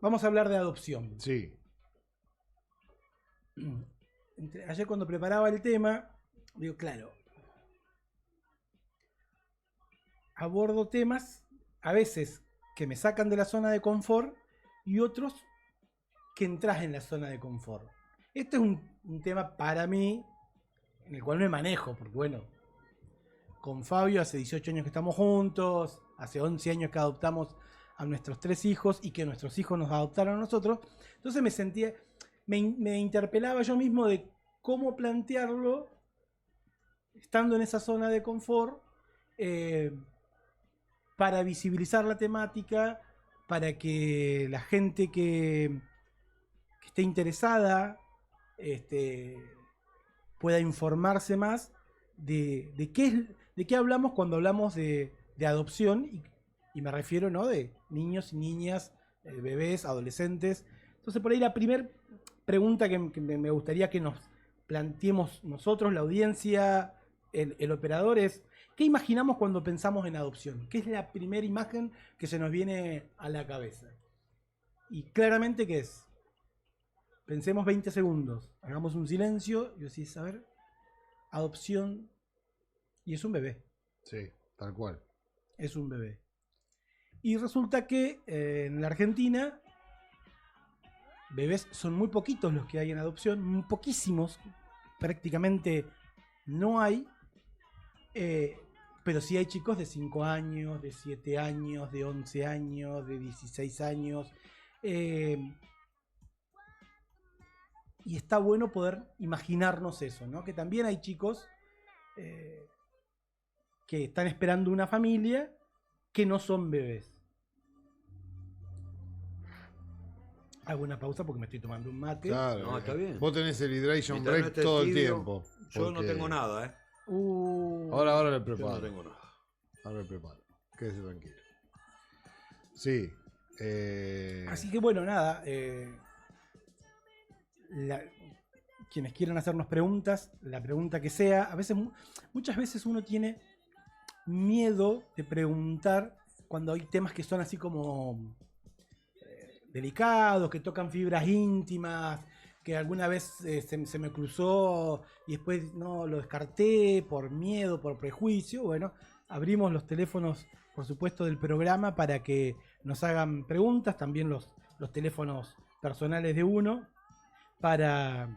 vamos a hablar de adopción. Sí. Ayer cuando preparaba el tema, digo, claro, abordo temas a veces que me sacan de la zona de confort y otros que entras en la zona de confort. Este es un tema para mí en el cual me manejo, porque bueno, con Fabio hace 18 años que estamos juntos, hace 11 años que adoptamos a nuestros 3 hijos y que nuestros hijos nos adoptaron a nosotros. Entonces me sentía, me interpelaba yo mismo de cómo plantearlo estando en esa zona de confort, para visibilizar la temática, para que la gente que esté interesada pueda informarse más de qué hablamos cuando hablamos de adopción, y me refiero, ¿no?, de niños y niñas, bebés, adolescentes. Entonces por ahí la primera pregunta que me gustaría que nos planteemos nosotros, la audiencia, el operador, es ¿qué imaginamos cuando pensamos en adopción? ¿Qué es la primera imagen que se nos viene a la cabeza? Y claramente, ¿qué es? Pensemos 20 segundos, hagamos un silencio y decís, a ver, adopción, y es un bebé. Sí, tal cual. Es un bebé. Y resulta que en la Argentina, bebés son muy poquitos los que hay en adopción, muy poquísimos, prácticamente no hay, pero sí hay chicos de 5 años, de 7 años, de 11 años, de 16 años. Y está bueno poder imaginarnos eso, ¿no? Que también hay chicos que están esperando una familia que no son bebés. Hago una pausa porque me estoy tomando un mate. Claro. No, está bien. Vos tenés el hydration Mientras break no esté todo el tibio, tiempo. Yo no porque- tengo nada, ¿eh? Ahora le Yo preparo. no tengo nada. Ahora le preparo. Quédese tranquilo. Sí. Así que bueno, nada. Quienes quieran hacernos preguntas, la pregunta que sea, a veces, muchas veces uno tiene miedo de preguntar cuando hay temas que son así como delicados, que tocan fibras íntimas, que alguna vez se me cruzó y después no lo descarté por miedo, por prejuicio. Bueno, abrimos los teléfonos, por supuesto, del programa para que nos hagan preguntas, también los teléfonos personales de uno, para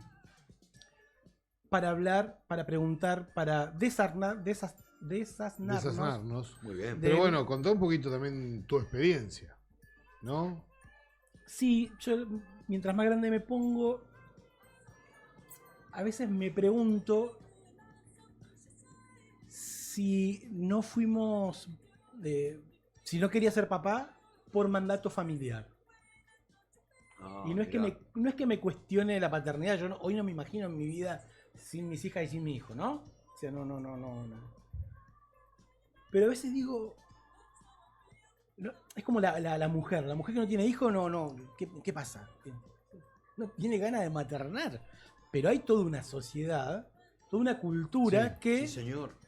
hablar, para preguntar, para desasnarnos. Muy bien. Pero bueno, contá un poquito también tu experiencia, ¿no? Sí, yo mientras más grande me pongo, a veces me pregunto si no fuimos, si no quería ser papá por mandato familiar. Y no es que me cuestione la paternidad. Yo hoy no me imagino en mi vida sin mis hijas y sin mi hijo, ¿no? O sea, no. Pero a veces digo, no, es como la mujer que no tiene hijo, ¿qué pasa? No tiene ganas de maternar. Pero hay toda una sociedad, toda una cultura Sí, señor.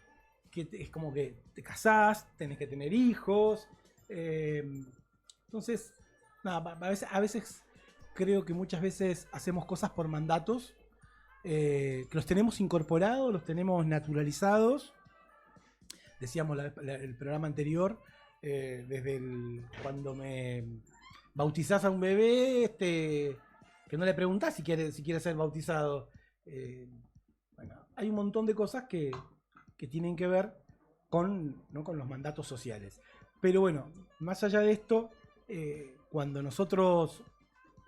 que es como que te casás, tenés que tener hijos. Entonces, nada, a veces creo que muchas veces hacemos cosas por mandatos, que los tenemos incorporados, los tenemos naturalizados. Decíamos el programa anterior, desde cuando me bautizás a un bebé, que no le preguntás si quiere ser bautizado. Bueno, hay un montón de cosas que tienen que ver con los mandatos sociales. Pero bueno, más allá de esto, cuando nosotros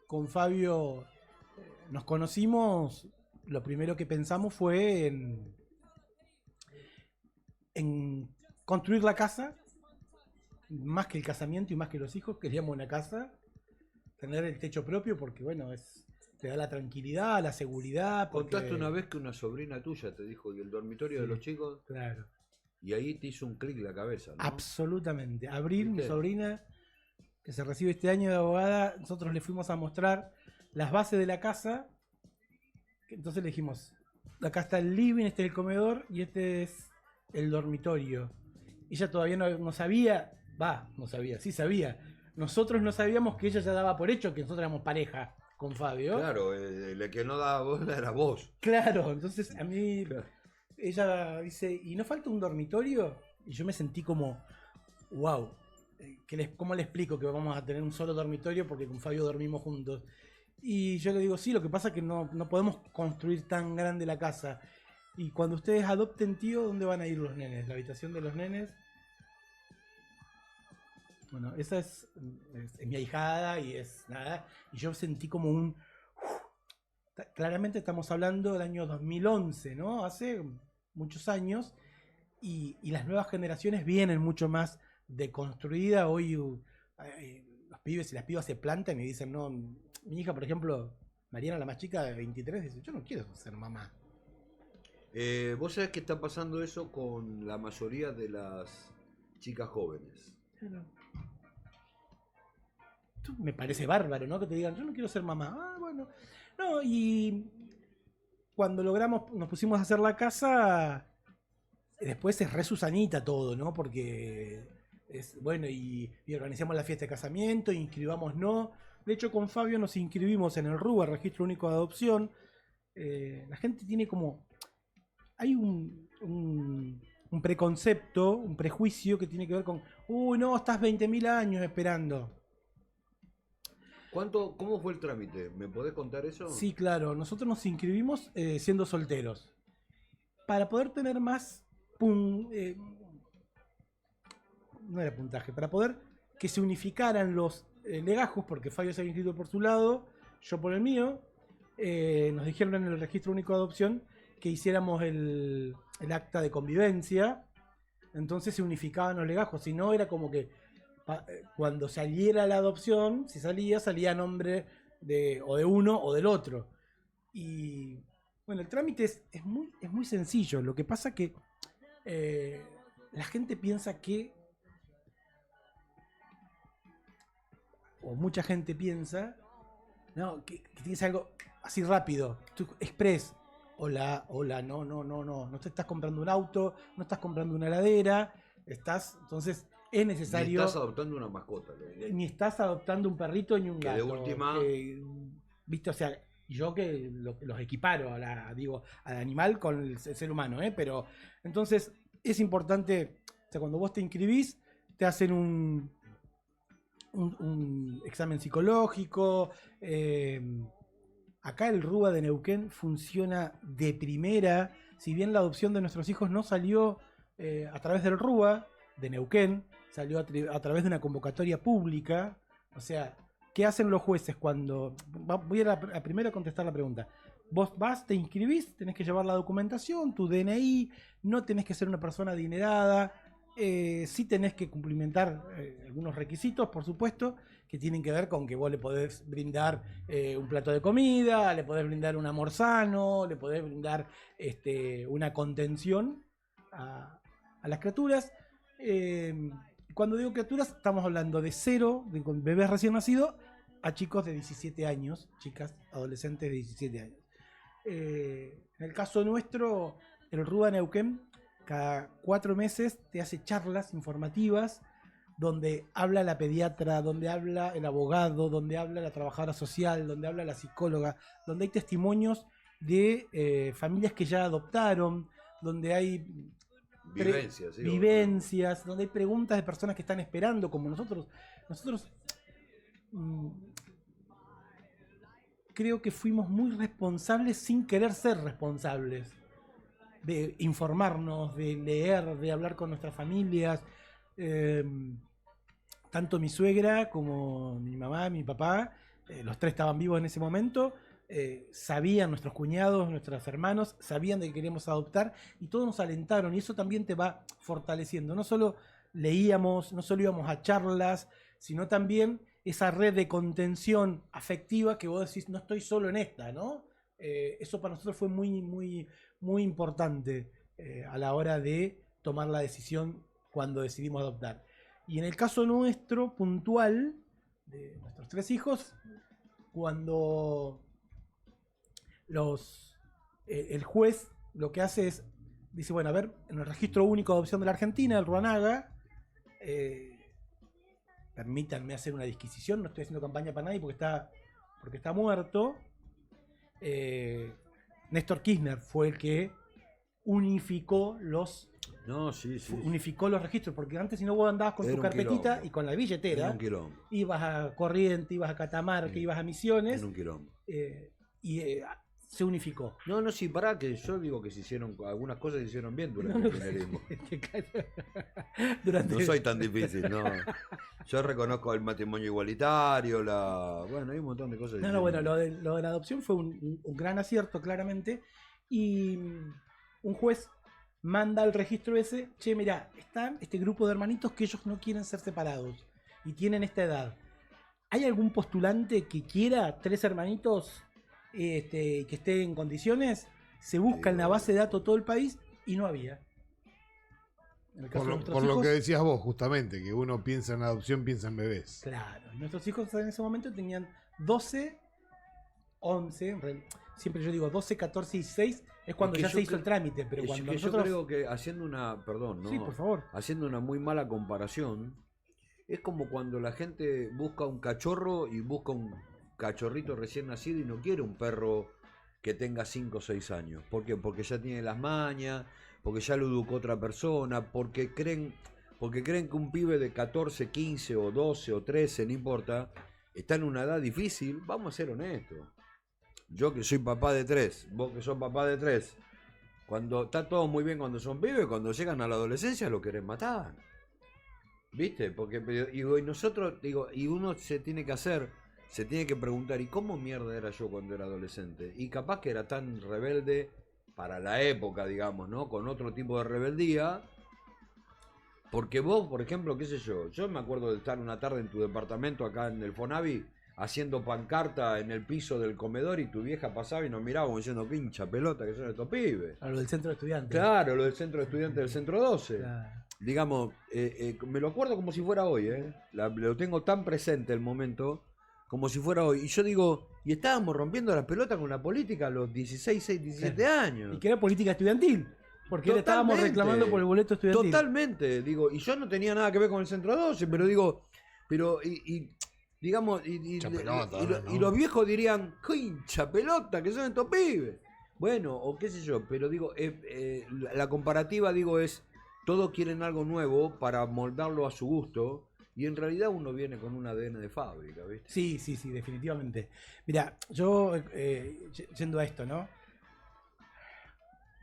con Fabio nos conocimos, lo primero que pensamos fue en construir la casa, más que el casamiento y más que los hijos. Queríamos una casa, tener el techo propio, porque bueno, te da la tranquilidad, la seguridad. Contaste una vez que una sobrina tuya te dijo, ¿y el dormitorio de los chicos? Claro. Y ahí te hizo un clic la cabeza, ¿no? Absolutamente. Abril, mi ¿Viste? sobrina, que se recibe este año de abogada, nosotros le fuimos a mostrar las bases de la casa. Entonces le dijimos, acá está el living, este es el comedor y este es el dormitorio. Ella todavía no sabía, sí sabía, nosotros no sabíamos que ella ya daba por hecho que nosotros éramos pareja con Fabio. Claro, el que no daba bola era vos. Claro, entonces a mí Claro. ella dice, ¿y no falta un dormitorio? Y yo me sentí como, wow, ¿cómo le explico que vamos a tener un solo dormitorio porque con Fabio dormimos juntos? Y yo le digo, sí, lo que pasa es que no podemos construir tan grande la casa. Y cuando ustedes adopten, tío, ¿dónde van a ir los nenes? ¿La habitación de los nenes? Bueno, esa es mi ahijada y es nada. Y yo sentí como un... Claramente estamos hablando del año 2011, ¿no? Hace muchos años. Y las nuevas generaciones vienen mucho más deconstruidas. Hoy los pibes y las pibas se plantan y dicen, no, mi hija, por ejemplo, Mariana, la más chica de 23, dice, yo no quiero ser mamá. Vos sabés que está pasando eso con la mayoría de las chicas jóvenes. Me parece bárbaro, ¿no? Que te digan, yo no quiero ser mamá. Ah, bueno. No, y cuando logramos, nos pusimos a hacer la casa, después es re Susanita todo, ¿no? Porque es, bueno, y organizamos la fiesta de casamiento, inscribámonos. De hecho, con Fabio nos inscribimos en el RUA, Registro Único de Adopción. La gente tiene como... Hay un preconcepto, un prejuicio que tiene que ver con, uy, no, estás 20.000 años esperando. ¿Cómo fue el trámite? ¿Me podés contar eso? Sí, claro. Nosotros nos inscribimos siendo solteros. Para poder tener más... no era puntaje. Para poder que se unificaran los legajos, porque Fabio se había inscrito por su lado, yo por el mío, nos dijeron en el Registro Único de Adopción que hiciéramos el acta de convivencia. Entonces se unificaban los legajos. Si no, era como que cuando saliera la adopción, si salía a nombre o de uno o del otro. Y bueno, el trámite es muy sencillo. Lo que pasa que la gente piensa que, o mucha gente piensa, no, que tienes algo así rápido, express. Hola, no te estás comprando un auto, no estás comprando una heladera, entonces es necesario... Ni estás adoptando una mascota. Ni estás adoptando un perrito ni un Que gato. de última... ¿Viste? O sea, yo que los equiparo al animal con el ser humano, ¿eh? Pero, entonces, es importante, o sea, cuando vos te inscribís, te hacen un examen psicológico. Acá el RUA de Neuquén funciona de primera. Si bien la adopción de nuestros hijos no salió a través del RUA de Neuquén, salió a través de una convocatoria pública. O sea, ¿qué hacen los jueces cuando... Voy a primero contestar la pregunta. Vos vas, te inscribís, tenés que llevar la documentación, tu DNI, no tenés que ser una persona adinerada, sí tenés que cumplimentar algunos requisitos, por supuesto, que tienen que ver con que vos le podés brindar un plato de comida, le podés brindar un amor sano, le podés brindar una contención a las criaturas. Cuando digo criaturas, estamos hablando de cero, de bebés recién nacidos, a chicos de 17 años, chicas, adolescentes de 17 años. En el caso nuestro, el RUA Neuquén, cada 4 meses te hace charlas informativas donde habla la pediatra, donde habla el abogado, donde habla la trabajadora social, donde habla la psicóloga, donde hay testimonios de familias que ya adoptaron, donde hay vivencias, donde hay preguntas de personas que están esperando, como nosotros. Nosotros creo que fuimos muy responsables sin querer ser responsables. De informarnos, de leer, de hablar con nuestras familias. Tanto mi suegra como mi mamá, mi papá, los tres estaban vivos en ese momento. Sabían, nuestros cuñados, nuestros hermanos, sabían de que queríamos adoptar y todos nos alentaron y eso también te va fortaleciendo. No solo leíamos, no solo íbamos a charlas, sino también esa red de contención afectiva que vos decís, no estoy solo en esta, ¿no? Eso para nosotros fue muy importante a la hora de tomar la decisión cuando decidimos adoptar. Y en el caso nuestro, puntual, de nuestros 3 hijos, cuando el juez lo que hace es, dice, bueno, a ver, en el Registro Único de Adopción de la Argentina, el RUANAGA, permítanme hacer una disquisición, no estoy haciendo campaña para nadie porque está muerto. Néstor Kirchner fue el que unificó los registros, porque antes si no vos andabas con Era tu un carpetita quilombo. y con la Era billetera, un quilombo. ibas a Corrientes, ibas a Catamarca, ibas a Misiones, Era un quilombo. y se unificó. No, sí, pará, que yo digo que se hicieron, algunas cosas se hicieron bien durante el kirchnerismo. Durante No soy tan difícil, no. Yo reconozco el matrimonio igualitario, bueno, hay un montón de cosas. No, bueno, lo de la adopción fue un gran acierto, claramente. Y un juez manda al registro ese, che, mirá, están este grupo de hermanitos que ellos no quieren ser separados y tienen esta edad. ¿Hay algún postulante que quiera 3 hermanitos que esté en condiciones? Se busca en la base de datos todo el país y no había. En el caso de nuestros Por lo hijos, que decías vos, justamente, que uno piensa en adopción, piensa en bebés. claro, y nuestros hijos en ese momento tenían 12, 11, siempre yo digo 12, 14 y 6 es cuando que ya yo se hizo creo- el trámite, pero cuando Yo nosotros... creo que haciendo una, perdón, ¿no? Sí, por favor. Haciendo una muy mala comparación, es como cuando la gente busca un cachorro y busca un cachorrito recién nacido y no quiere un perro que tenga 5 o 6 años. ¿Por qué? Porque ya tiene las mañas, porque ya lo educó otra persona, porque creen que un pibe de 14, 15 o 12 o 13, no importa, está en una edad difícil. Vamos a ser honestos. Yo que soy papá de 3, vos que sos papá de 3, cuando está todo muy bien cuando son pibes, cuando llegan a la adolescencia lo querés matar. ¿Viste? Porque digo, y nosotros, digo, y uno se tiene que preguntar, ¿y cómo mierda era yo cuando era adolescente? Y capaz que era tan rebelde para la época, digamos, ¿no? Con otro tipo de rebeldía. Porque vos, por ejemplo, qué sé yo me acuerdo de estar una tarde en tu departamento acá en el Fonavi haciendo pancarta en el piso del comedor y tu vieja pasaba y nos miraba como diciendo, qué hincha pelota que son estos pibes. A lo del centro de estudiantes. Claro, lo del centro de estudiantes del centro 12. Claro. Digamos, me lo acuerdo como si fuera hoy, lo tengo tan presente el momento como si fuera hoy. Y yo digo, y estábamos rompiendo la pelota con la política a los 16, 17 años. Y que era política estudiantil. Porque le estábamos Totalmente. reclamando por el boleto estudiantil. Totalmente, digo, y yo no tenía nada que ver con el centro 12, pero digo, digamos, Hincha pelota, ¿no? y los viejos dirían, ¡qué hincha pelota que son estos pibes! Bueno, o qué sé yo, pero digo, la comparativa, digo, es, todos quieren algo nuevo para moldarlo a su gusto, y en realidad uno viene con un ADN de fábrica, ¿viste? Sí, definitivamente. Mira, yo, yendo a esto, ¿no?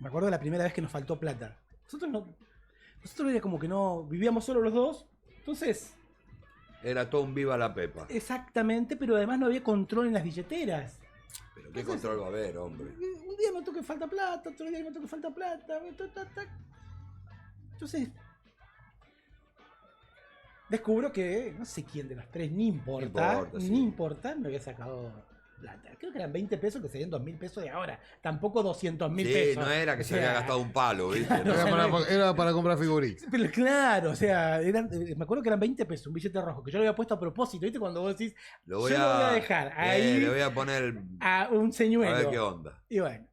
Me acuerdo de la primera vez que nos faltó plata. Nosotros era como que no, vivíamos solo los dos, entonces... Era todo un viva la pepa. Exactamente, pero además no había control en las billeteras. Pero qué control va a haber, hombre. Un día noto que falta plata, otro día noto que falta plata. Entonces, descubro que no sé quién de los 3, ni importa, me había sacado plata. Creo que eran 20 pesos, que serían 2.000 pesos de ahora. Tampoco 200.000 Sí, pesos. no era que se O sea, había gastado un palo, ¿viste? Claro, Era para comprar figuritas. Pero claro, o sea, me acuerdo que eran 20 pesos, un billete rojo, que yo lo había puesto a propósito, ¿viste? Cuando vos decís, Lo voy yo lo voy a dejar ahí le voy a poner a un señuelo. a ver qué onda. Y bueno,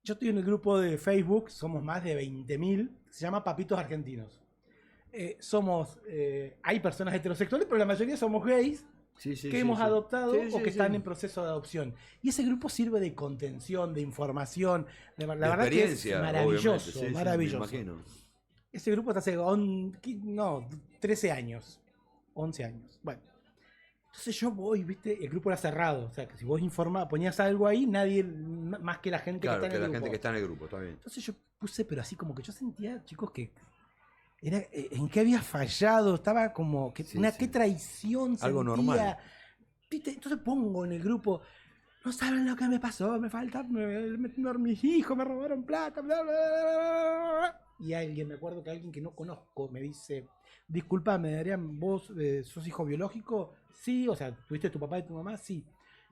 yo estoy en el grupo de Facebook, somos más de 20.000, se llama Papitos Argentinos. Hay personas heterosexuales, pero la mayoría somos gays que hemos adoptado o que están en proceso de adopción. Y ese grupo sirve de contención, de información, la verdad que es maravilloso, maravilloso. Me imagino. Ese grupo está hace 13 años, 11 años. Bueno, entonces yo voy, ¿viste? El grupo era cerrado, o sea, que si vos ponías algo ahí, nadie más que la gente Claro, que está en el la grupo. gente que está en el grupo, está bien. Entonces yo puse, pero así como que yo sentía, chicos, que era en qué había fallado, estaba como que qué traición Algo sentía. normal. ¿Viste? Entonces pongo en el grupo, no saben lo que me pasó, me faltan mis hijos, me robaron plata, bla, bla, bla, bla. Y alguien, me acuerdo que alguien que no conozco me dice, disculpame, Adrián, vos sos hijo biológico, sí, o sea, tuviste tu papá y tu mamá, sí.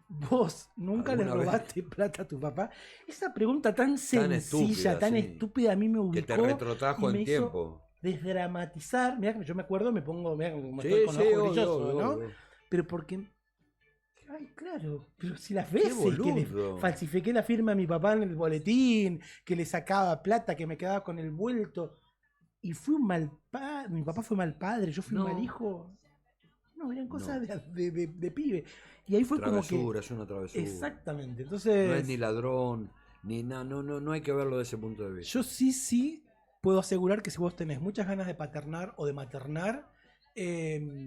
¿Vos nunca le robaste plata a tu papá? Esa pregunta tan sencilla, tan estúpida, a mí me ubicó. Que te retrotrajo en tiempo. Desdramatizar, mirá que yo me acuerdo, me pongo, mirá como estoy con ojos brillosos, ¿no? Pero porque, ay, claro, pero si las veces que le falsifiqué la firma a mi papá en el boletín, que le sacaba plata, que me quedaba con el vuelto, y fui un mal padre, mi papá fue mal padre, yo fui un mal hijo. no, eran cosas No. de pibe. Y ahí fue Travesura, como es una que... travesura. Exactamente, entonces... No es ni ladrón, ni nada, no hay que verlo de ese punto de vista. Yo sí puedo asegurar que si vos tenés muchas ganas de paternar o de maternar, es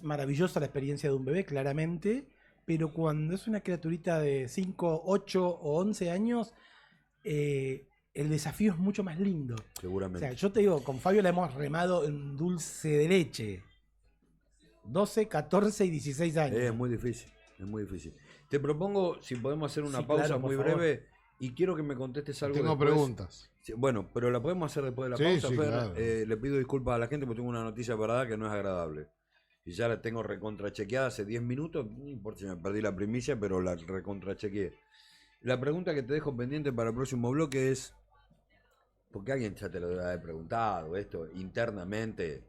maravillosa la experiencia de un bebé, claramente, pero cuando es una criaturita de 5, 8 o 11 años, el desafío es mucho más lindo. O Seguramente. sea, yo te digo, con Fabio la hemos remado en dulce de leche. 12, 14 y 16 años. Es muy difícil, es muy difícil. Te propongo si podemos hacer una Sí, pausa claro, por muy favor. breve y quiero que me contestes algo Tengo después. preguntas. Sí, bueno, pero la podemos hacer después de la Sí, pausa, sí, Fer. claro. Le pido disculpas a la gente porque tengo una noticia verdad que no es agradable. Y ya la tengo recontrachequeada hace 10 minutos, no importa si me perdí la primicia, pero la recontrachequeé. La pregunta que te dejo pendiente para el próximo bloque es, porque alguien ya te lo debe haber preguntado esto internamente,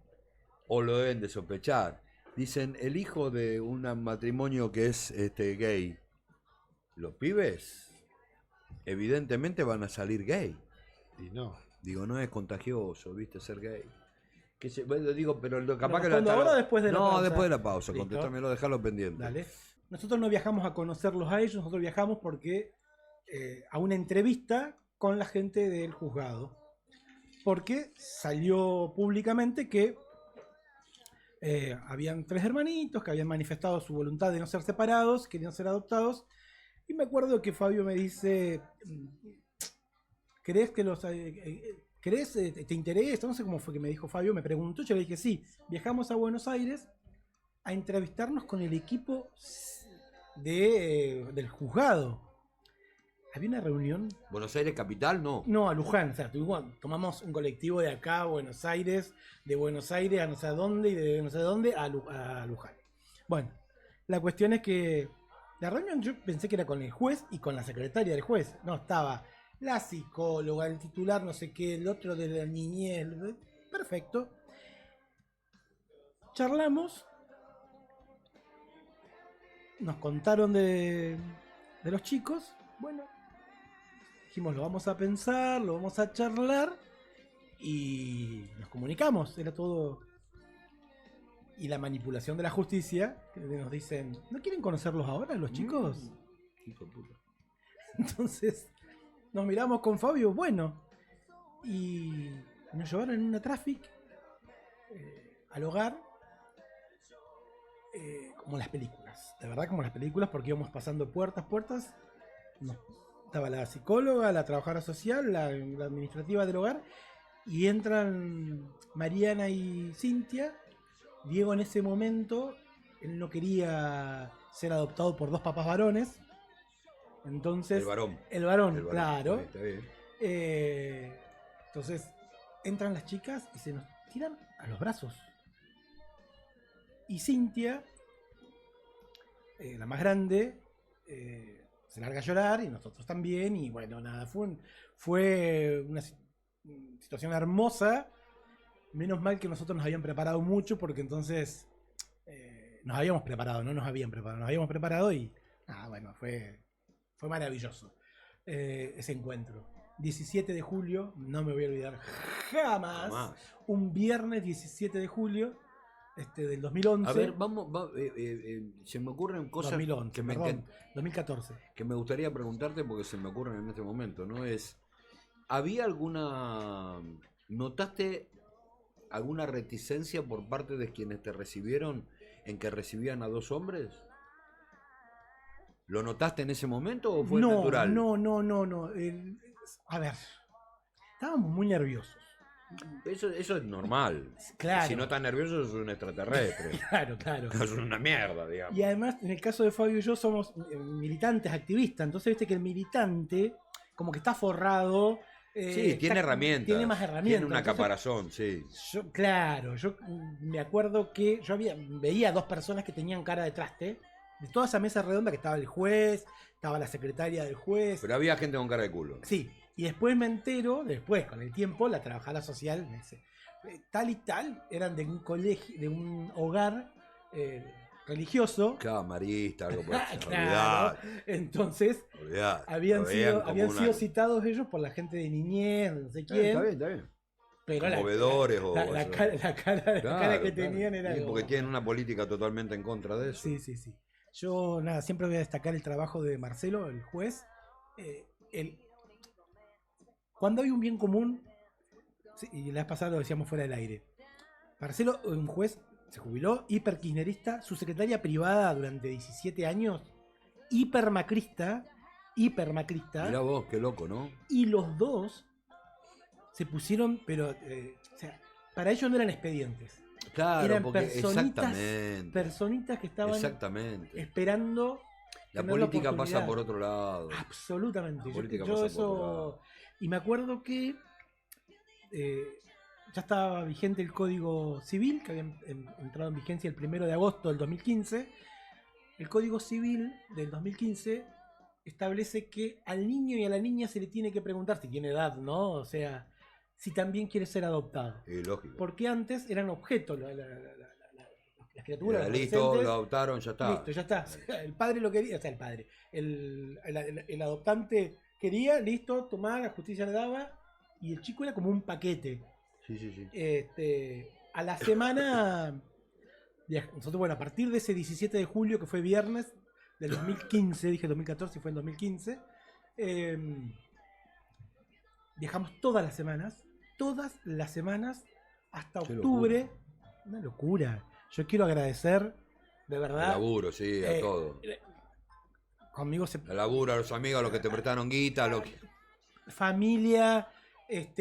o lo deben de sospechar. Dicen, el hijo de un matrimonio que es gay, los pibes evidentemente van a salir gay. Y no. Digo, no es contagioso, viste, ser gay. Bueno, digo, pero capaz ¿Lo que respondo ahora o después de la pausa? No, después de la pausa, Listo. contéstamelo, dejarlo pendiente. Dale. Nosotros no viajamos a conocerlos a ellos, nosotros viajamos porque a una entrevista con la gente del juzgado. Porque salió públicamente que habían 3 hermanitos que habían manifestado su voluntad de no ser separados, querían ser adoptados. Y me acuerdo que Fabio me dice, ¿crees que los... ¿crees, te interesa? No sé cómo fue que me dijo Fabio, me preguntó, yo le dije sí, viajamos a Buenos Aires a entrevistarnos con el equipo del juzgado. Había una reunión, Buenos Aires capital, no. no, a Luján, o sea, tomamos un colectivo de acá a Buenos Aires, de Buenos Aires a no sé a dónde y de no sé dónde a Luján. Bueno, la cuestión es que la reunión yo pensé que era con el juez y con la secretaria del juez, no, estaba la psicóloga, el titular, no sé qué, el otro de la niñez, perfecto. Charlamos, nos contaron de los chicos, bueno, dijimos lo vamos a pensar, lo vamos a charlar y nos comunicamos, era todo. Y la manipulación de la justicia, que nos dicen, ¿no quieren conocerlos ahora los chicos? Hijo de puta. Entonces nos miramos con Fabio, bueno, y nos llevaron en una traffic al hogar, como las películas, de verdad como las películas, porque íbamos pasando puertas, no, estaba la psicóloga, la trabajadora social, la administrativa del hogar, y entran Mariana y Cintia. Diego en ese momento, él no quería ser adoptado por 2 papás varones. Entonces, El varón. varón, claro. Está bien. Entonces, entran las chicas y se nos tiran a los brazos. Y Cintia, la más grande, se larga a llorar y nosotros también. Y bueno, nada, fue una situación hermosa. Menos mal que nosotros nos habían preparado mucho porque entonces nos habíamos preparado, no nos habían preparado, nos habíamos preparado y bueno, fue maravilloso ese encuentro. 17 de julio, no me voy a olvidar jamás. Un viernes 17 de julio del 2011. A ver, se me ocurren cosas 2011, que, perdón, 2014. que me gustaría preguntarte porque se me ocurren en este momento, ¿no? ¿Había notaste alguna reticencia por parte de quienes te recibieron en que recibían a 2 hombres? ¿Lo notaste en ese momento o fue natural? No. A ver, estábamos muy nerviosos. Eso es normal. Claro. Si no estás nervioso, sos un extraterrestre. Claro. Es una mierda, digamos. Y además, en el caso de Fabio y yo somos militantes, activistas. Entonces, viste que el militante, como que está forrado. Sí, tiene herramientas. Tiene más herramientas. Tiene una caparazón, sí. Yo me acuerdo que yo veía 2 personas que tenían cara de traste. De toda esa mesa redonda que estaba el juez, estaba la secretaria del juez. Pero había gente con cara de culo. Sí, y después me entero, con el tiempo, la trabajadora social me dice, tal y tal, eran de un colegio, de un hogar religioso. Camarista, algo por eso. Claro. Entonces, habían sido una... citados ellos por la gente de niñez, no sé quién. Está bien. Pero conmovedores o la eso. cara, la cara Claro, que claro. tenían era Sí, porque como- tienen una política totalmente en contra de eso. Sí, sí, sí. Yo, nada, siempre voy a destacar el trabajo de Marcelo, el juez. El, cuando hay un bien común, sí, y la vez pasada lo decíamos fuera del aire. Marcelo, un juez, se jubiló, hiper kirchnerista, su secretaria privada durante 17 años, hiper macrista, Mirá vos, qué loco, ¿no? y los dos se pusieron, pero, o sea, para ellos no eran expedientes. Claro, Eran porque personitas exactamente. que estaban Exactamente. esperando La tener política oportunidad. pasa por otro lado. Absolutamente. La política Yo pasa por otro eso. lado. Y me acuerdo que ya estaba vigente el Código Civil, que había entrado en vigencia el 1 de agosto del 2015. El Código Civil del 2015 establece que al niño y a la niña se le tiene que preguntar si tiene edad, ¿no? O sea, si también quiere ser adoptado. Lógico. Porque antes eran objetos las criaturas. los Listo, adolescentes. lo adoptaron, ya está. Listo, ya está. El padre lo quería, o sea, el padre. El adoptante quería, listo, tomaba, la justicia le daba. Y el chico era como un paquete. Sí, sí, sí. A la semana. Nosotros, bueno, a partir de ese 17 de julio, que fue viernes del 2015, dije 2014 y fue en 2015, viajamos todas las semanas, hasta Qué octubre. Una locura. Yo quiero agradecer, de El verdad. laburo, sí, a todo. Conmigo se. El laburo, a los amigos, a los que te prestaron guita, a los que... Familia,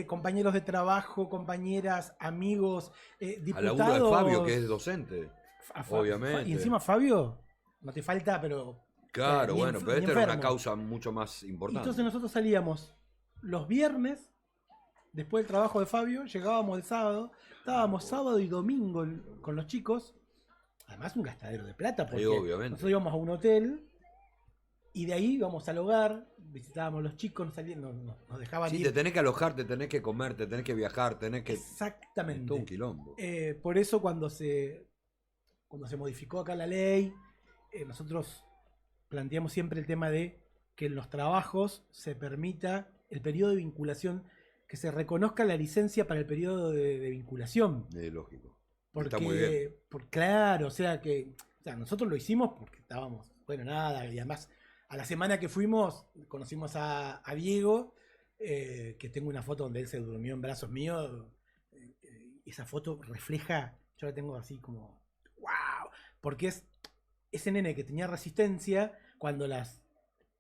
compañeros de trabajo, compañeras, amigos, Al diputados. laburo de Fabio, que es docente. Obviamente. Y encima Fabio, no te falta, pero. Claro, ni bueno, enf- pero ni esta era una enfermo. causa mucho más importante. Entonces nosotros salíamos los viernes, después del trabajo de Fabio, llegábamos el sábado, estábamos sábado y domingo con los chicos. Además un gastadero de plata, porque obviamente. nosotros íbamos a un hotel y de ahí íbamos al hogar, visitábamos a los chicos, nos dejaban Sí, ir. te tenés que alojar, te tenés que comer, te tenés que viajar, tenés que... Exactamente. Es todo un quilombo. Por eso cuando se modificó acá la ley, nosotros planteamos siempre el tema de que en los trabajos se permita el periodo de vinculación, que se reconozca la licencia para el periodo de vinculación. Lógico. Porque, Está muy bien. claro, o sea, nosotros lo hicimos porque estábamos, bueno, nada, y además a la semana que fuimos conocimos a Diego, que tengo una foto donde él se durmió en brazos míos. Esa foto refleja, yo la tengo así como, wow, porque es ese nene que tenía resistencia cuando las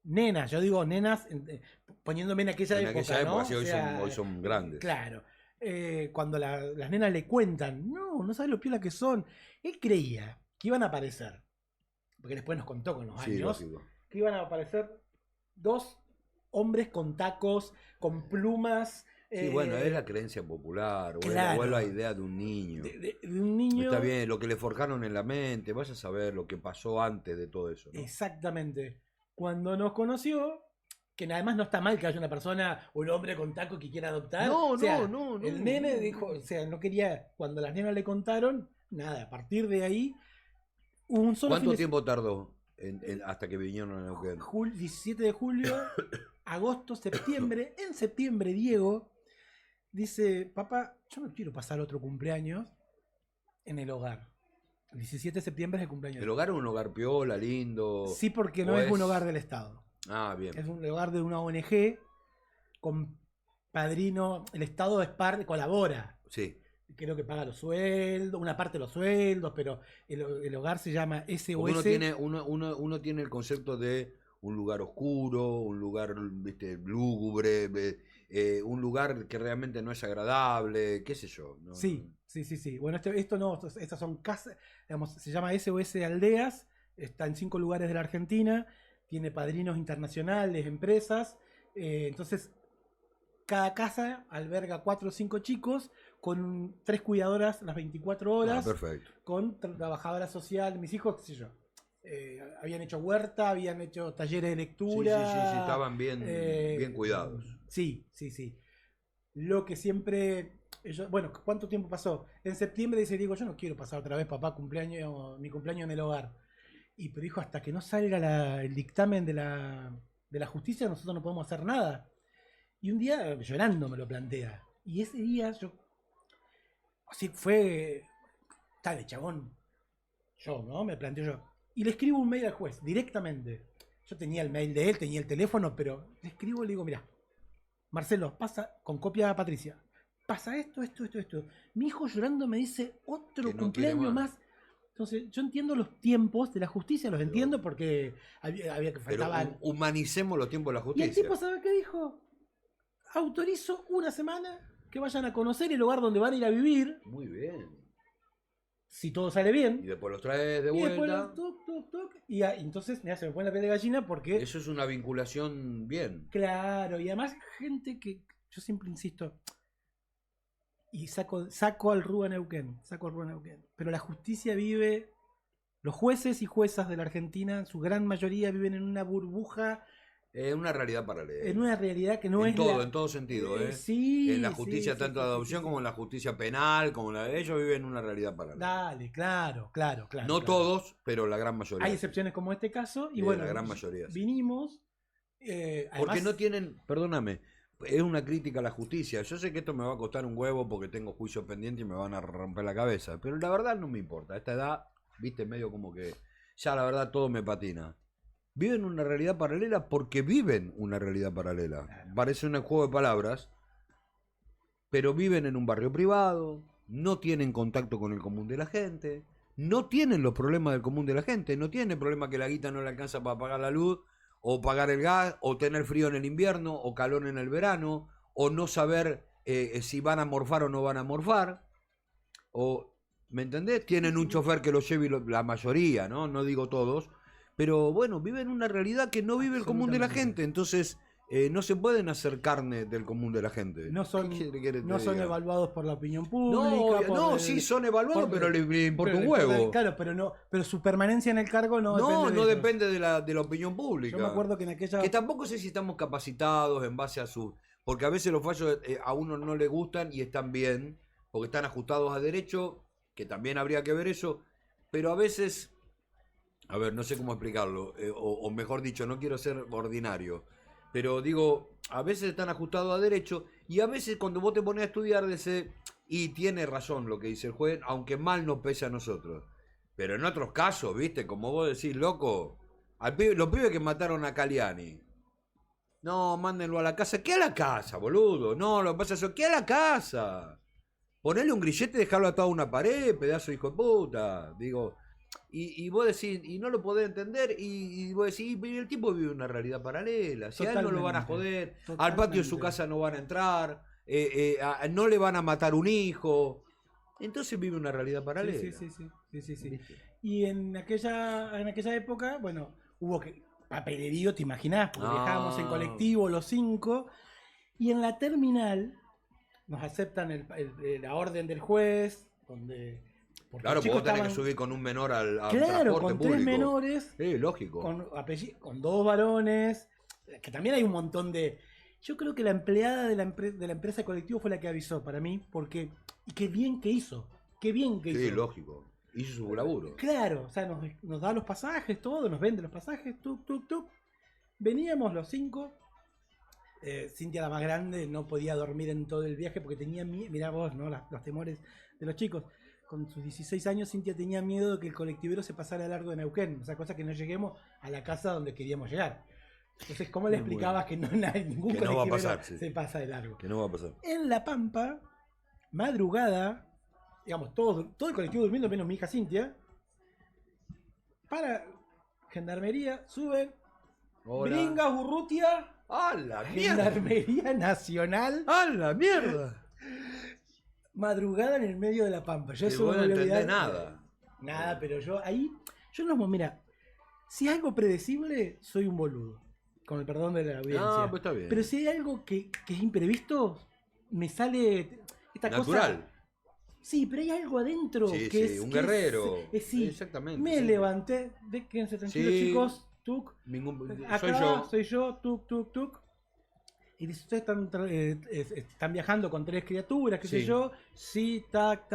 nenas, yo digo nenas, poniéndome en aquella época, ¿no? sí, O sea, hoy son grandes. Claro. Cuando las nenas le cuentan, no sabes lo piola que son. Él creía que iban a aparecer, porque después nos contó con los Sí, años, lógico. que iban a aparecer dos hombres con tacos, con plumas. Sí, bueno, es la creencia popular, claro. o es la idea de un niño. De un niño. Está bien, lo que le forjaron en la mente, vas a saber lo que pasó antes de todo eso, ¿no? Exactamente. Cuando nos conoció, que además no está mal que haya una persona, un hombre con taco que quiera adoptar. No, O sea, no. El nene dijo, o sea, no quería, cuando las nenas le contaron, nada, a partir de ahí, un solo ¿Cuánto fin de- tiempo tardó hasta que vinieron a Neuquén? 17 de julio, agosto, septiembre. En septiembre, Diego dice, papá, yo no quiero pasar otro cumpleaños en el hogar. El 17 de septiembre es el cumpleaños. ¿El hogar es un hogar piola, lindo? Sí, porque no ¿O es un hogar del Estado. Ah, bien. Es un hogar de una ONG con padrino. El Estado colabora. Sí. Creo que paga los sueldos, una parte de los sueldos, pero el hogar se llama SOS. Porque uno tiene el concepto de un lugar oscuro, un lugar, viste, lúgubre, un lugar que realmente no es agradable, qué sé yo. ¿No? Sí. Bueno, esto no, estas son casas, digamos, se llama SOS Aldeas, está en 5 lugares de la Argentina, tiene padrinos internacionales, empresas, entonces cada casa alberga 4 o 5 chicos con 3 cuidadoras las 24 horas, perfecto. con trabajadoras sociales, mis hijos, qué sé yo. Habían hecho huerta, habían hecho talleres de lectura. Sí, estaban bien cuidados. Sí. Lo que siempre... bueno, ¿cuánto tiempo pasó? En septiembre dice Diego, yo no quiero pasar otra vez, papá, mi cumpleaños en el hogar. Pero dijo, hasta que no salga el dictamen de la justicia, nosotros no podemos hacer nada. Y un día, llorando, me lo plantea. Y ese día yo Así fue. Dale, chabón. Yo, ¿no? Me planteo yo. Y le escribo un mail al juez, directamente. Yo tenía el mail de él, tenía el teléfono, pero le escribo y le digo, mira, Marcelo, pasa con copia a Patricia. Pasa esto. Mi hijo llorando me dice otro Que no cumpleaños quiere más. Entonces, yo entiendo los tiempos de la justicia, los entiendo porque había que Pero faltaban. humanicemos los tiempos de la Y el justicia. tipo, ¿sabe qué dijo? Autorizo una semana que vayan a conocer el lugar donde van a ir a vivir, Muy bien. si todo sale bien. Y después los traes de Y después vuelta. toc. Y entonces se me pone la piel de gallina porque. Eso es una vinculación bien. Claro, y además gente que. Yo siempre insisto. Y saco al Rúa Neuquén. Pero la justicia vive. Los jueces y juezas de la Argentina, en su gran mayoría, viven en una burbuja. Es una realidad paralela. En una realidad que no en es. todo, en todo sentido, ¿eh? Sí. En la justicia, sí, tanto sí, de sí, adopción sí, como en la justicia penal, como la de ellos, viven en una realidad paralela. Dale, claro. No claro. todos, pero la gran mayoría. Hay excepciones como este caso. Y Sí, bueno, la gran mayoría, sí. vinimos. Porque además, no tienen, perdóname, es una crítica a la justicia. Yo sé que esto me va a costar un huevo porque tengo juicio pendiente y me van a romper la cabeza, pero la verdad no me importa. A esta edad, viste, medio como que ya la verdad todo me patina. Viven una realidad paralela porque viven una realidad paralela. Claro. Parece un juego de palabras, pero viven en un barrio privado, no tienen contacto con el común de la gente, no tienen los problemas del común de la gente, no tienen el problema que la guita no le alcanza para pagar la luz, o pagar el gas, o tener frío en el invierno, o calor en el verano, o no saber si van a morfar o no van a morfar, o, ¿me entendés? Tienen un chofer que lo lleve la mayoría, ¿no? No digo todos, pero bueno, viven una realidad que no vive el común de la gente, entonces no se pueden hacer carne del común de la gente. no son, ¿Qué quiere que te no son diga? evaluados por la opinión No, pública. no, sí son evaluados, por- pero le importa un pero- huevo. Claro, pero su permanencia en el cargo no depende. No, de no ellos. depende de la opinión pública. Yo me acuerdo que en aquella. Que tampoco sé si estamos capacitados en base a su... Porque a veces los fallos a uno no le gustan y están bien, porque están ajustados a derecho, que también habría que ver eso, pero a veces... A ver, no sé cómo explicarlo, o mejor dicho, no quiero ser ordinario, pero digo, a veces están ajustados a derecho y a veces cuando vos te pones a estudiar y tiene razón lo que dice el juez, aunque mal nos pese a nosotros. Pero en otros casos, viste, como vos decís, loco, los pibes que mataron a Caliani. No, mándenlo a la casa. ¿Qué a la casa, boludo? No, lo que pasa es eso. ¿Qué a la casa? Ponele un grillete y dejarlo atado a una pared, pedazo de hijo de puta. Digo, y vos decís, y no lo podés entender, y vos decís, y el tipo vive una realidad paralela. Si a él no lo van a joder, al patio de su casa no van a entrar, no le van a matar un hijo. Entonces vive una realidad paralela. Sí. Y en aquella época, bueno, hubo papelerío, te imaginás, porque viajábamos en colectivo los 5, y en la terminal nos aceptan la orden del juez, donde... Claro, porque vos tenés que subir con un menor al transporte con público. 3 menores, lógico. con 2 varones, que también hay un montón de... Yo creo que la empleada de la empresa de colectivo fue la que avisó para mí, porque... Y qué bien que hizo. Sí, lógico. Hizo su laburo. Claro, o sea, nos da los pasajes, todo, nos vende los pasajes, tuk. Veníamos los 5. Cintia, la más grande, no podía dormir en todo el viaje porque tenía miedo. Mirá vos, ¿no? Los temores de los chicos. Con sus 16 años, Cintia tenía miedo de que el colectivero se pasara a largo de Neuquén. O sea, cosa que no lleguemos a la casa donde queríamos llegar. Entonces, ¿cómo le explicabas que ningún que no va a colectivero pasar, sí. se pasa de largo? Que no va a pasar. En La Pampa, madrugada, digamos, todo el colectivo durmiendo, menos mi hija Cintia, para Gendarmería, suben, Hola. Bringas, Urrutia, ¡A la mierda! Gendarmería Nacional, ¡A la mierda! madrugada en el medio de La Pampa. Yo Que eso vos no me voy a entendés olvidar. nada. Nada, pero yo no, mira, si es algo predecible, soy un boludo. Con el perdón de la audiencia. No, pues está bien. Pero si hay algo que es imprevisto, me sale esta Natural. cosa. Sí, pero hay algo adentro Sí, que sí, es un que guerrero. sí. Exactamente. Me sí. levanté, quédense tranquilos, Sí. chicos, Soy acá yo. yo, tuk. Y dice, ustedes están viajando con 3 criaturas, qué sé Sí. yo. Sí, tac.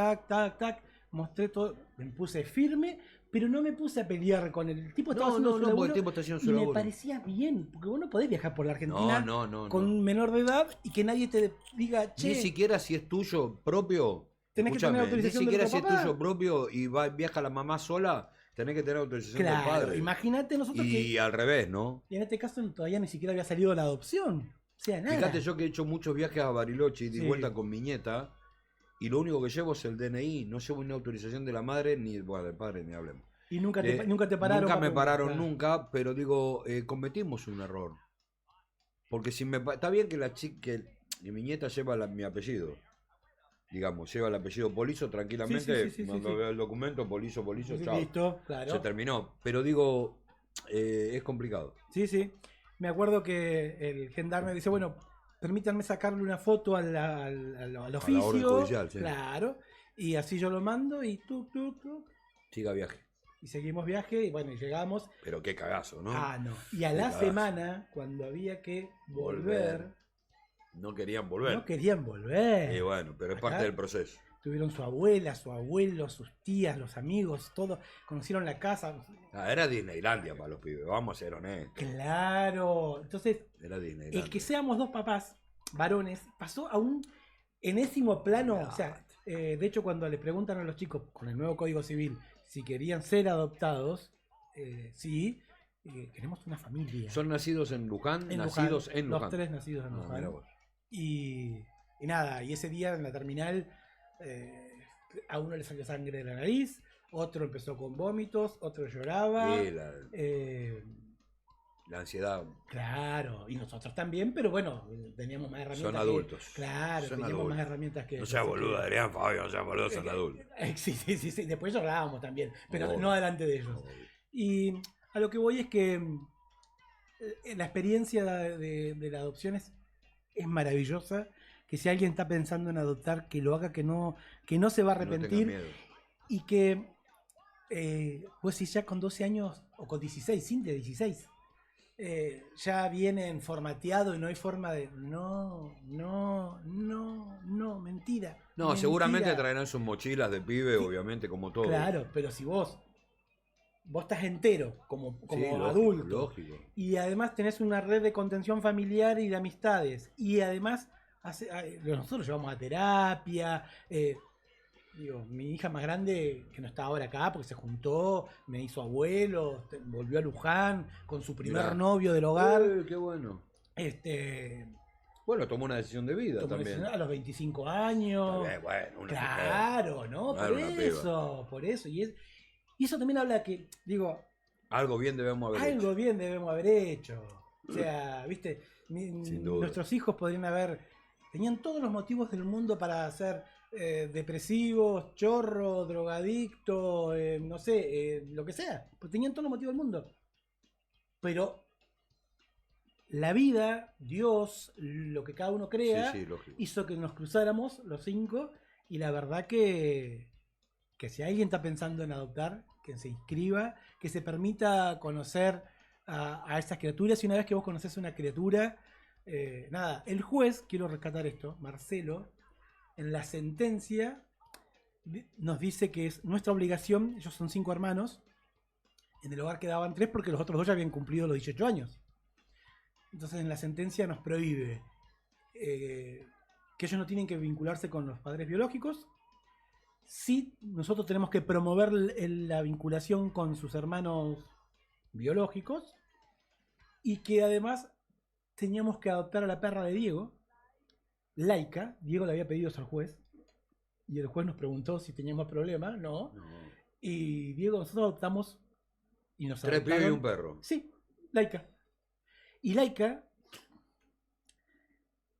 Mostré todo, me puse firme, pero no me puse a pelear con el tipo. Estaba haciendo su porque laburo, el tipo está haciendo su y me laburo. parecía bien, porque vos no podés viajar por la Argentina No. con un menor de edad y que nadie te diga, che, Ni siquiera si es tuyo propio, tenés que tener Escúchame, ni autorización del siquiera otro si es papá. tuyo propio y viaja la mamá sola, tenés que tener autorización del Claro, padre. imagínate nosotros Y que al revés, ¿no? y en este caso todavía ni siquiera había salido la adopción. O sea, nada. Fíjate yo que he hecho muchos viajes a Bariloche y de Sí. vuelta con mi nieta, y lo único que llevo es el DNI, no llevo ni autorización de la madre ni bueno, del padre, ni hablemos. Y nunca te pararon. Nunca me para pararon preguntar. nunca, pero digo, cometimos un error. Porque si está bien que que mi nieta lleva mi apellido, digamos, lleva el apellido Polizo tranquilamente, Sí, cuando veo el documento, Polizo, Sí, chao, listo, claro. se terminó. Pero digo, es complicado. Sí, sí. Me acuerdo que el gendarme dice, bueno, permítanme sacarle una foto al oficio. orden judicial, sí. Claro. Y así yo lo mando y tú. Siga viaje. Y seguimos viaje y bueno, y llegamos. Pero qué cagazo, ¿no? Ah, no. Y a Qué la cagazo. semana, cuando había que volver, No querían volver. no querían volver. Y bueno, pero es Acá parte del proceso. Tuvieron su abuela, su abuelo, sus tías, los amigos, todo. Conocieron la casa. Era Disneylandia para los pibes, vamos a ser honestos. Claro. Entonces, Era Disneylandia. el que seamos dos papás varones pasó a un enésimo plano. O sea, de hecho, cuando le preguntan a los chicos con el nuevo Código Civil si querían ser adoptados, sí, queremos una familia. Son nacidos en Luján, En nacidos Luján, en Luján. los tres nacidos en Ah, Luján. mira vos. Y nada, y ese día en la terminal a uno le salió sangre de la nariz, otro empezó con vómitos, otro lloraba. Sí, la ansiedad. Claro, y nosotros también, pero bueno, teníamos más herramientas. Son adultos. Claro, Son teníamos adultos. más herramientas que No sea boludo, Adrián, Fabio, no sea boludo, son adultos. Sí. Después llorábamos también, pero Obvio. no delante de ellos. Y a lo que voy es que la experiencia de la adopción es maravillosa. Que si alguien está pensando en adoptar, que lo haga, que no se va a No tenga arrepentir. miedo. Y que, pues si ya con 12 años, o con 16, sin de 16, ya vienen formateados y no hay forma de... No, mentira. No, mentira. seguramente traerán sus mochilas de pibe, obviamente, como todo. Claro, pero si vos estás entero como Sí, lógico, adulto, lógico. y además tenés una red de contención familiar y de amistades, y además nosotros llevamos a terapia, digo, mi hija más grande, que no está ahora acá porque se juntó, me hizo abuelo, volvió a Luján con su primer Mirá. novio del hogar. Qué bueno. Este, Bueno, tomó una decisión de vida tomó también. decisión a los 25 años. Está bien, bueno, una Claro, ¿no? No era una piba. Por eso. Y eso también habla que, digo, Algo bien debemos haber algo hecho. bien debemos haber hecho. O sea, viste, Sin duda. nuestros hijos tenían todos los motivos del mundo para ser depresivos, chorros, drogadictos, no sé, lo que sea. Pues tenían todos los motivos del mundo. Pero la vida, Dios, lo que cada uno crea, Sí, lógico. hizo que nos cruzáramos los 5. Y la verdad que si alguien está pensando en adoptar, que se inscriba, que se permita conocer a esas criaturas. Y una vez que vos conocés una criatura, nada, el juez, quiero rescatar esto, Marcelo, en la sentencia nos dice que es nuestra obligación. Ellos son 5 hermanos, en el hogar quedaban 3 porque los otros 2 ya habían cumplido los 18 años. Entonces en la sentencia nos prohíbe que ellos no tienen que vincularse con los padres biológicos. Sí, nosotros tenemos que promover la vinculación con sus hermanos biológicos, y que además teníamos que adoptar a la perra de Diego, Laika. Diego le había pedido eso al juez y el juez nos preguntó si teníamos problema. No. Y Diego, nosotros adoptamos y nos 3 pibes y adoptaron. un perro. Sí, Laika. Y Laika,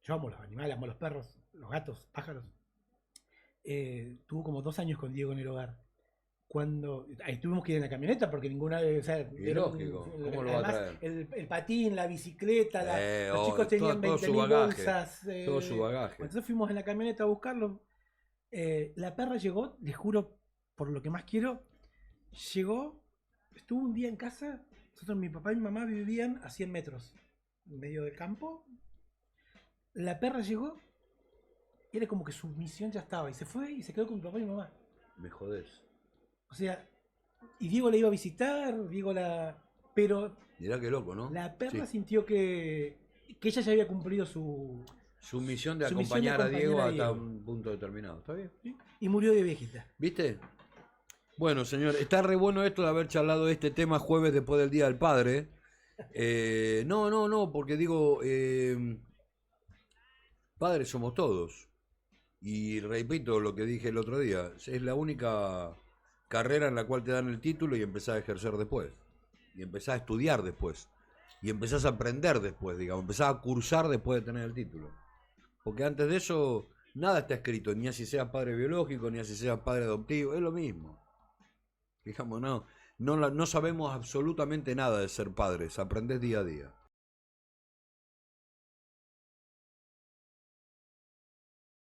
yo amo los animales, amo los perros, los gatos, pájaros. Tuvo como 2 años con Diego en el hogar. Cuando ahí tuvimos que ir en la camioneta porque ninguna, o sea, Y lógico, ¿cómo lo va a además, traer? el patín, la bicicleta, los chicos tenían todo su 20.000 bagaje, bolsas. todo su bagaje. Entonces fuimos en la camioneta a buscarlo. La perra llegó, les juro, por lo que más quiero, llegó, estuvo un día en casa. Nosotros, mi papá y mi mamá vivían a 100 metros, en medio del campo. La perra llegó, y era como que su misión ya estaba, y se fue y se quedó con mi papá y mi mamá. Me jodés. O sea, y Diego la iba a visitar, pero Mirá qué loco, ¿no? la perra Sí. sintió que ella ya había cumplido su Su misión de Su misión de acompañar a Diego acompañar a hasta Diego. un punto determinado. ¿Está bien? Y murió de viejita. ¿Viste? Bueno, señor, está re bueno esto de haber charlado de este tema jueves después del Día del Padre. No, porque digo, padres somos todos. Y repito lo que dije el otro día, es la única carrera en la cual te dan el título y empezás a ejercer después. Y empezás a estudiar después. Y empezás a aprender después, digamos. Empezás a cursar después de tener el título. Porque antes de eso, nada está escrito, ni así seas padre biológico, ni así seas padre adoptivo, es lo mismo. Digamos, no sabemos absolutamente nada de ser padres, aprendés día a día.